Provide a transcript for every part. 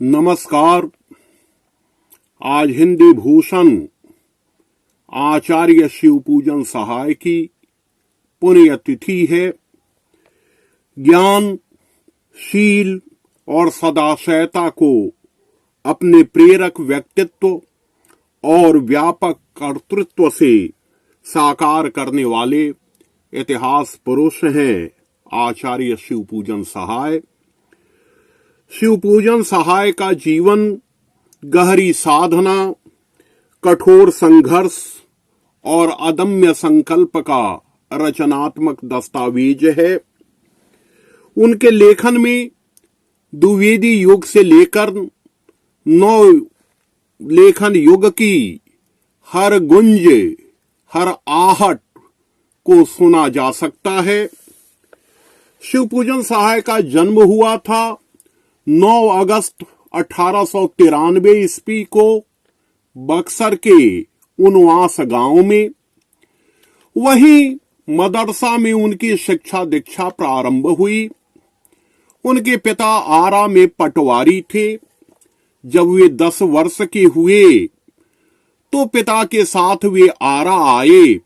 नमस्कार। आज हिंदी भूषण आचार्य शिवपूजन सहाय की पुण्यतिथि है। ज्ञान, शील और सदाशयता को अपने प्रेरक व्यक्तित्व और व्यापक कर्तृत्व से साकार करने वाले इतिहास पुरुष हैं आचार्य शिवपूजन सहाय। शिवपूजन सहाय का जीवन गहरी साधना, कठोर संघर्ष और अदम्य संकल्प का रचनात्मक दस्तावेज है। उनके लेखन में द्विवेदी युग से लेकर नव लेखन युग की हर गुंज, हर आहट को सुना जा सकता है। शिवपूजन सहाय का जन्म हुआ था 9 अगस्त 1893 ईस्वी को बक्सर के उनवास गांव में। वहीं मदरसा में उनकी शिक्षा दीक्षा प्रारंभ हुई। उनके पिता आरा में पटवारी थे। जब वे 10 वर्ष के हुए तो पिता के साथ वे आरा आए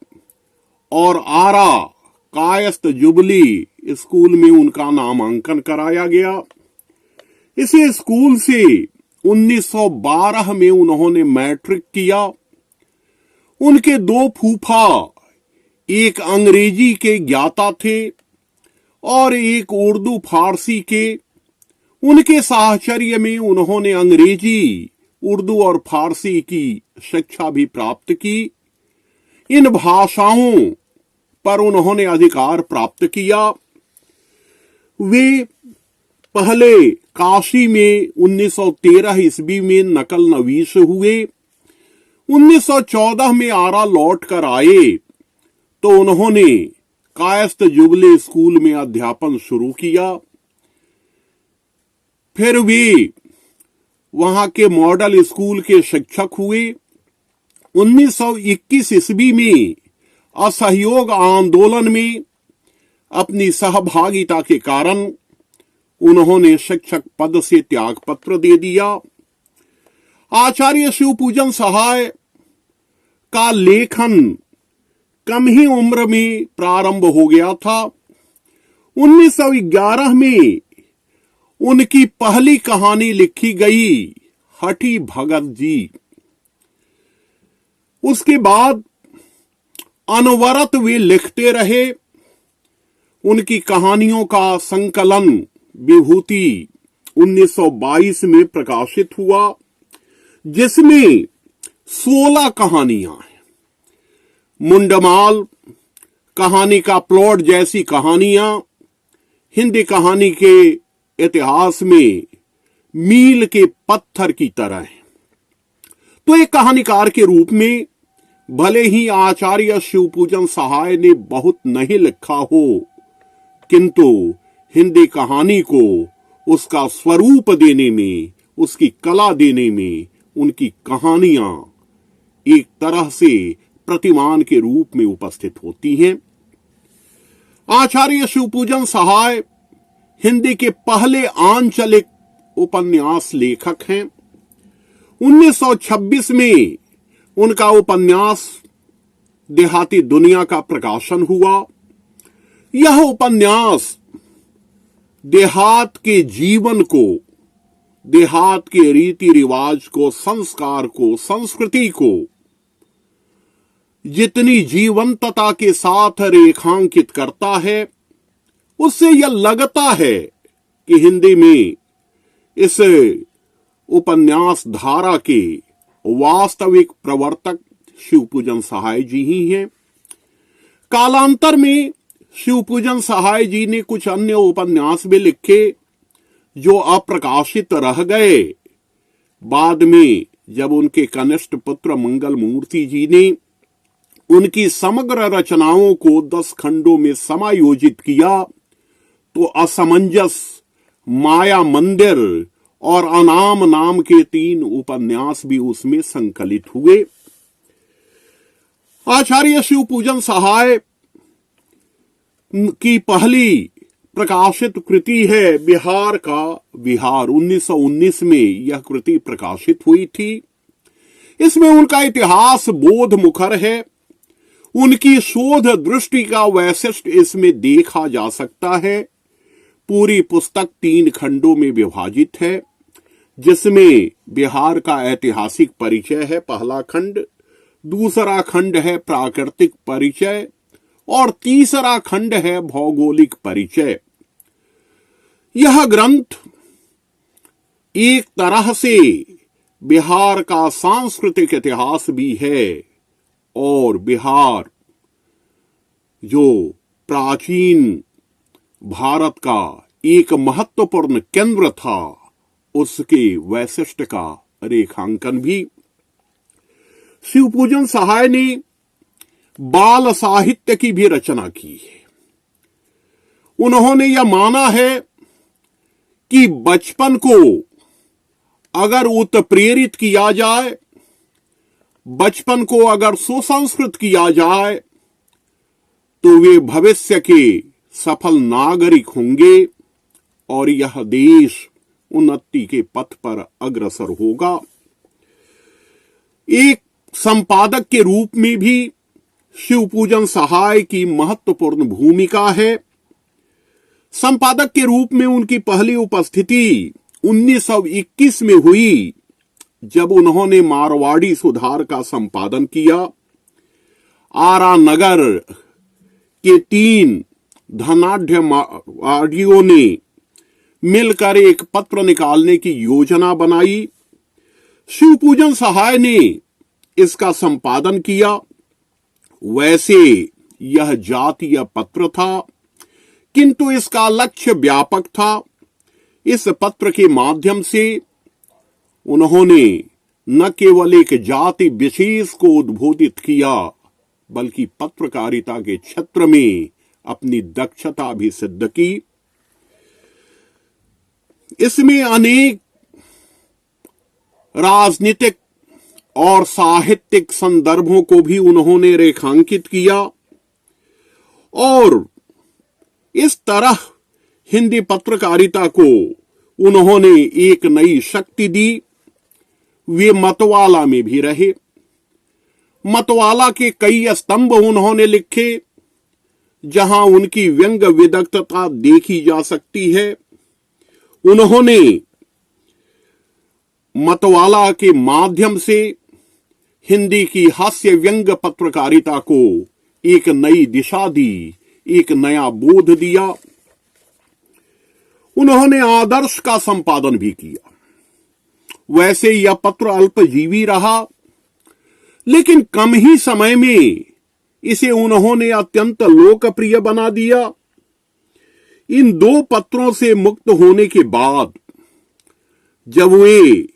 और आरा कायस्थ जुबली स्कूल में उनका नामांकन कराया गया। इसी स्कूल से 1912 में उन्होंने मैट्रिक किया। उनके 2 फूफा एक अंग्रेजी के ज्ञाता थे और एक उर्दू फारसी के। उनके साहचर्य में उन्होंने अंग्रेजी, उर्दू और फारसी की शिक्षा भी प्राप्त की। इन भाषाओं पर उन्होंने अधिकार प्राप्त किया। वे पहले काशी में 1913 ईस्वी में नकल नवीस हुए। 1914 में आरा लौट कर आए तो उन्होंने कायस्थ जुबली स्कूल में अध्यापन शुरू किया। फिर वे वहां के मॉडल स्कूल के शिक्षक हुए। 1921 ईस्वी में असहयोग आंदोलन में अपनी सहभागिता के कारण उन्होंने शिक्षक पद से त्यागपत्र दे दिया। आचार्य शिवपूजन सहाय का लेखन कम ही उम्र में प्रारंभ हो गया था। 1911 में उनकी पहली कहानी लिखी गई, हठी भगत जी। उसके बाद अनवरत वे लिखते रहे। उनकी कहानियों का संकलन विभूति 1922 में प्रकाशित हुआ, जिसमें 16 कहानियां हैं। मुंडमाल कहानी का प्लॉट जैसी कहानियां हिंदी कहानी के इतिहास में मील के पत्थर की तरह हैं। तो एक कहानीकार के रूप में भले ही आचार्य शिवपूजन सहाय ने बहुत नहीं लिखा हो, किंतु हिंदी कहानी को उसका स्वरूप देने में, उसकी कला देने में उनकी कहानियां एक तरह से प्रतिमान के रूप में उपस्थित होती हैं। आचार्य शिवपूजन सहाय हिंदी के पहले आंचलिक उपन्यास लेखक हैं। 1926 में उनका उपन्यास देहाती दुनिया का प्रकाशन हुआ। यह उपन्यास देहात के जीवन को, देहात के रीति रिवाज को, संस्कार को, संस्कृति को जितनी जीवंतता के साथ रेखांकित करता है, उससे यह लगता है कि हिंदी में इस उपन्यास धारा के वास्तविक प्रवर्तक शिवपूजन सहाय जी ही हैं। कालांतर में शिवपूजन सहाय जी ने कुछ अन्य उपन्यास भी लिखे जो अप्रकाशित रह गए। बाद में जब उनके कनिष्ठ पुत्र मंगल मूर्ति जी ने उनकी समग्र रचनाओं को 10 खंडों में समायोजित किया तो असमंजस, माया मंदिर और अनाम नाम के 3 उपन्यास भी उसमें संकलित हुए। आचार्य शिवपूजन सहाय की पहली प्रकाशित कृति है बिहार का विहार। 1919 में यह कृति प्रकाशित हुई थी। इसमें उनका इतिहास बोध मुखर है। उनकी शोध दृष्टि का वैशिष्ट इसमें देखा जा सकता है। पूरी पुस्तक 3 खंडों में विभाजित है, जिसमें बिहार का ऐतिहासिक परिचय है पहला खंड, दूसरा खंड है प्राकृतिक परिचय और तीसरा खंड है भौगोलिक परिचय। यह ग्रंथ एक तरह से बिहार का सांस्कृतिक इतिहास भी है और बिहार जो प्राचीन भारत का एक महत्वपूर्ण केंद्र था उसके वैशिष्ट का रेखांकन भी। शिवपूजन सहाय ने बाल साहित्य की भी रचना की है। उन्होंने यह माना है कि बचपन को अगर उत्प्रेरित किया जाए, बचपन को अगर सुसंस्कृत किया जाए तो वे भविष्य के सफल नागरिक होंगे और यह देश उन्नति के पथ पर अग्रसर होगा। एक संपादक के रूप में भी शिवपूजन सहाय की महत्वपूर्ण भूमिका है। संपादक के रूप में उनकी पहली उपस्थिति 1921 में हुई, जब उन्होंने मारवाड़ी सुधार का संपादन किया। आरा नगर के 3 धनाढ्य मारवाड़ियों ने मिलकर एक पत्र निकालने की योजना बनाई। शिवपूजन सहाय ने इसका संपादन किया। वैसे यह जातीय पत्र था, किंतु इसका लक्ष्य व्यापक था। इस पत्र के माध्यम से उन्होंने न केवल एक जाति विशेष को उद्बोधित किया, बल्कि पत्रकारिता के क्षेत्र में अपनी दक्षता भी सिद्ध की। इसमें अनेक राजनीतिक और साहित्यिक संदर्भों को भी उन्होंने रेखांकित किया और इस तरह हिंदी पत्रकारिता को उन्होंने एक नई शक्ति दी। वे मतवाला में भी रहे। मतवाला के कई स्तंभ उन्होंने लिखे, जहां उनकी व्यंग्य विदग्धता देखी जा सकती है। उन्होंने मतवाला के माध्यम से हिंदी की हास्य व्यंग्य पत्रकारिता को एक नई दिशा दी, एक नया बोध दिया। उन्होंने आदर्श का संपादन भी किया। वैसे यह पत्र अल्पजीवी रहा, लेकिन कम ही समय में इसे उन्होंने अत्यंत लोकप्रिय बना दिया। इन 2 पत्रों से मुक्त होने के बाद जब वे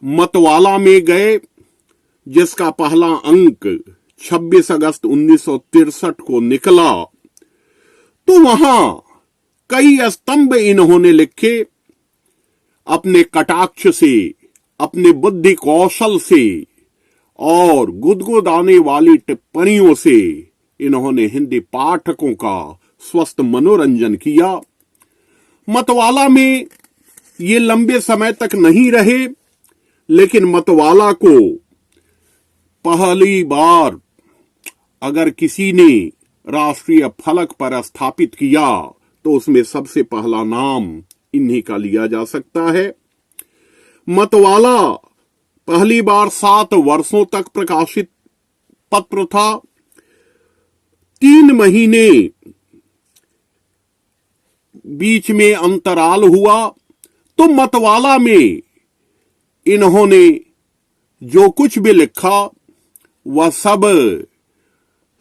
मतवाला में गए, जिसका पहला अंक 26 अगस्त 1963 को निकला, तो वहां कई स्तंभ इन्होंने लिखे। अपने कटाक्ष से, अपने बुद्धि कौशल से और गुदगुदाने वाली टिप्पणियों से इन्होंने हिंदी पाठकों का स्वस्थ मनोरंजन किया। मतवाला में ये लंबे समय तक नहीं रहे, लेकिन मतवाला को पहली बार अगर किसी ने राष्ट्रीय फलक पर स्थापित किया तो उसमें सबसे पहला नाम इन्हीं का लिया जा सकता है। मतवाला पहली बार 7 वर्षों तक प्रकाशित पत्र था। 3 महीने बीच में अंतराल हुआ, तो मतवाला में इन्होंने जो कुछ भी लिखा वह सब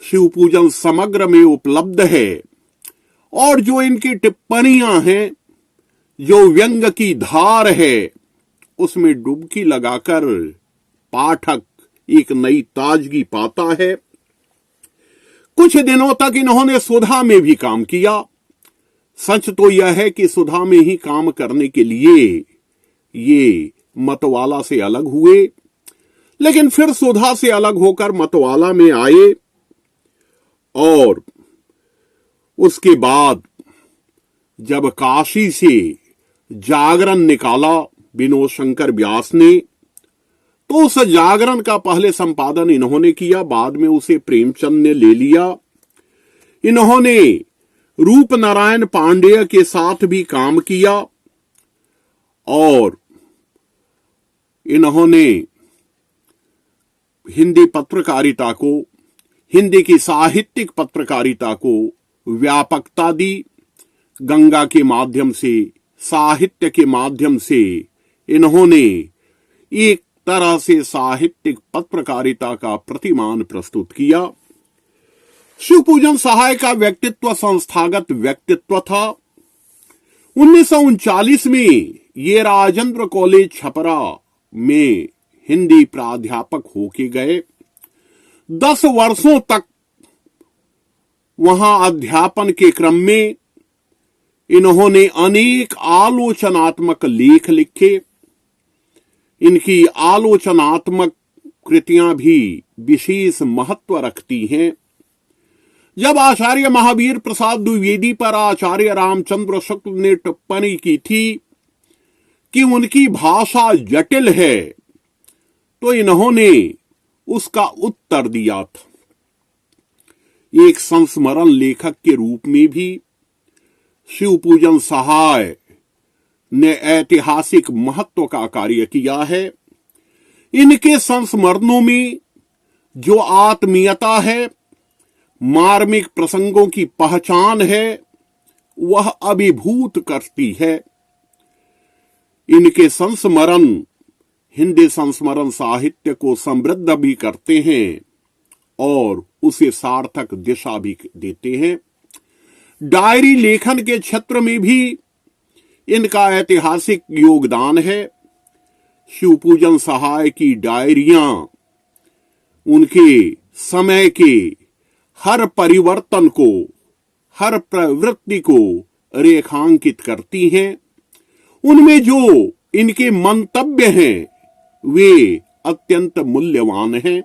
शिवपूजन समग्र में उपलब्ध है। और जो इनकी टिप्पणियां हैं, जो व्यंग की धार है, उसमें डुबकी लगाकर पाठक एक नई ताजगी पाता है। कुछ दिनों तक इन्होंने सुधा में भी काम किया। सच तो यह है कि सुधा में ही काम करने के लिए ये मतवाला से अलग हुए, लेकिन फिर सुधा से अलग होकर मतवाला में आए और उसके बाद जब काशी से जागरण निकाला विनोद शंकर व्यास ने, तो उस जागरण का पहले संपादन इन्होंने किया, बाद में उसे प्रेमचंद ने ले लिया। इन्होंने रूपनारायण पांडेय के साथ भी काम किया और इन्होंने हिंदी पत्रकारिता को, हिंदी की साहित्यिक पत्रकारिता को व्यापकता दी। गंगा के माध्यम से, साहित्य के माध्यम से इन्होंने एक तरह से साहित्यिक पत्रकारिता का प्रतिमान प्रस्तुत किया। शिवपूजन सहाय का व्यक्तित्व संस्थागत व्यक्तित्व था। 1939 में ये राजेंद्र कॉलेज छपरा में हिंदी प्राध्यापक होके गए। 10 वर्षों तक वहां अध्यापन के क्रम में इन्होंने अनेक आलोचनात्मक लेख लिखे। इनकी आलोचनात्मक कृतियां भी विशेष महत्व रखती हैं। जब आचार्य महावीर प्रसाद द्विवेदी पर आचार्य रामचंद्र शुक्ल ने टिप्पणी की थी कि उनकी भाषा जटिल है, तो इन्होंने उसका उत्तर दिया था। एक संस्मरण लेखक के रूप में भी शिवपूजन सहाय ने ऐतिहासिक महत्व का कार्य किया है। इनके संस्मरणों में जो आत्मीयता है, मार्मिक प्रसंगों की पहचान है, वह अभिभूत करती है। इनके संस्मरण हिंदी संस्मरण साहित्य को समृद्ध भी करते हैं और उसे सार्थक दिशा भी देते हैं। डायरी लेखन के क्षेत्र में भी इनका ऐतिहासिक योगदान है। शिवपूजन सहाय की डायरियां उनके समय के हर परिवर्तन को, हर प्रवृत्ति को रेखांकित करती हैं। उनमें जो इनके मंतव्य हैं वे अत्यंत मूल्यवान हैं।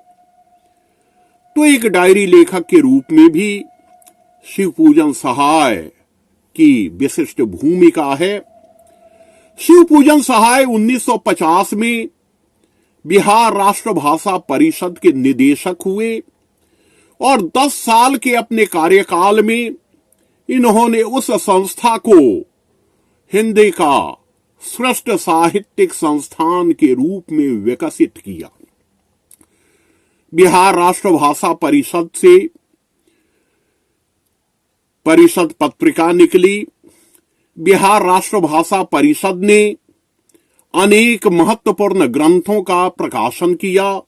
तो एक डायरी लेखक के रूप में भी शिवपूजन सहाय की विशिष्ट भूमिका है। शिवपूजन सहाय 1950 में बिहार राष्ट्रभाषा परिषद के निदेशक हुए और 10 साल के अपने कार्यकाल में इन्होंने उस संस्था को हिंदी का श्रेष्ठ साहित्यिक संस्थान के रूप में विकसित किया। बिहार राष्ट्रभाषा परिषद से परिषद पत्रिका निकली। बिहार राष्ट्रभाषा परिषद ने अनेक महत्वपूर्ण ग्रंथों का प्रकाशन किया,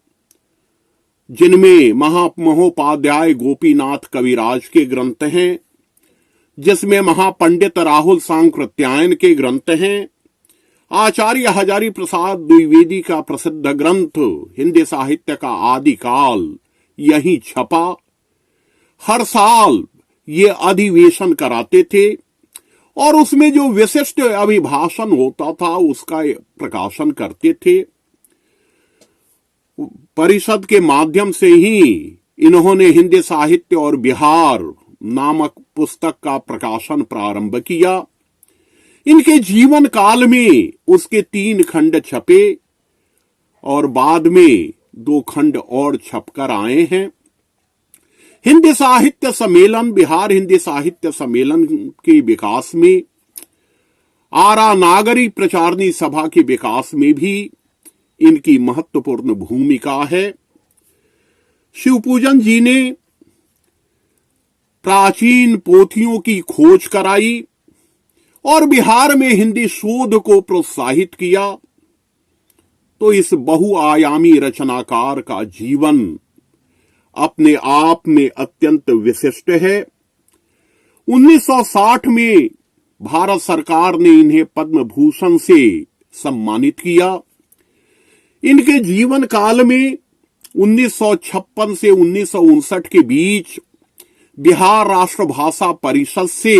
जिनमें महामहोपाध्याय गोपीनाथ कविराज के ग्रंथ हैं, जिसमें महापंडित राहुल सांकृत्यायन के ग्रंथ हैं। आचार्य हजारी प्रसाद द्विवेदी का प्रसिद्ध ग्रंथ हिंदी साहित्य का आदिकाल यहीं छपा। हर साल ये अधिवेशन कराते थे और उसमें जो विशिष्ट अभिभाषण होता था उसका प्रकाशन करते थे। परिषद के माध्यम से ही इन्होंने हिंदी साहित्य और बिहार नामक पुस्तक का प्रकाशन प्रारंभ किया। इनके जीवन काल में उसके 3 खंड छपे और बाद में 2 खंड और छपकर आए हैं। हिंदी साहित्य सम्मेलन, बिहार हिंदी साहित्य सम्मेलन के विकास में, आरा नागरी प्रचारणी सभा के विकास में भी इनकी महत्वपूर्ण भूमिका है। शिवपूजन जी ने प्राचीन पोथियों की खोज कराई और बिहार में हिंदी शोध को प्रोत्साहित किया। तो इस बहुआयामी रचनाकार का जीवन अपने आप में अत्यंत विशिष्ट है। 1960 में भारत सरकार ने इन्हें पद्म भूषण से सम्मानित किया। इनके जीवन काल में 1956 से 1959 के बीच बिहार राष्ट्रभाषा परिषद से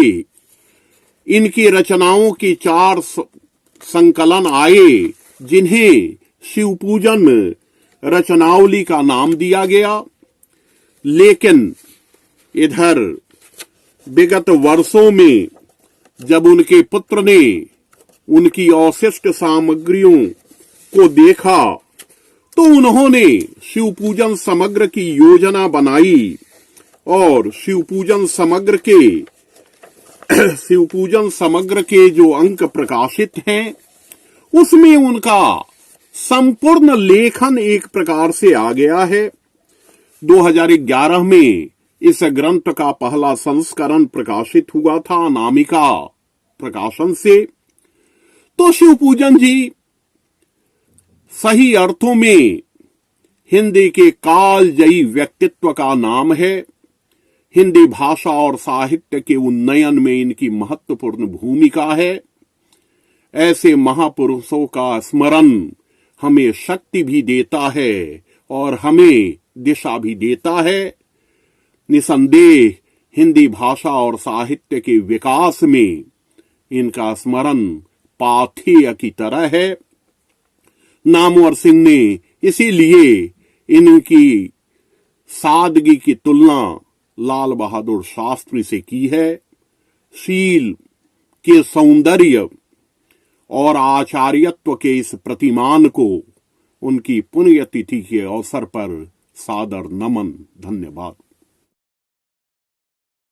इनकी रचनाओं के 4 संकलन आए, जिन्हें शिवपूजन रचनावली का नाम दिया गया। लेकिन इधर विगत वर्षों में जब उनके पुत्र ने उनकी अवशिष्ट सामग्रियों को देखा तो उन्होंने शिव पूजन समग्र की योजना बनाई और शिव पूजन समग्र के जो अंक प्रकाशित हैं उसमें उनका संपूर्ण लेखन एक प्रकार से आ गया है। 2011 में इस ग्रंथ का पहला संस्करण प्रकाशित हुआ था अनामिका प्रकाशन से। तो शिव पूजन जी सही अर्थों में हिंदी के कालजयी व्यक्तित्व का नाम है। हिंदी भाषा और साहित्य के उन्नयन में इनकी महत्वपूर्ण भूमिका है। ऐसे महापुरुषों का स्मरण हमें शक्ति भी देता है और हमें दिशा भी देता है। निसंदेह हिंदी भाषा और साहित्य के विकास में इनका स्मरण पाथेय की तरह है। नामवर सिंह ने इसीलिए इनकी सादगी की तुलना लाल बहादुर शास्त्री से की है। शील के सौंदर्य और आचार्यत्व के इस प्रतिमान को उनकी पुण्यतिथि के अवसर पर सादर नमन। धन्यवाद।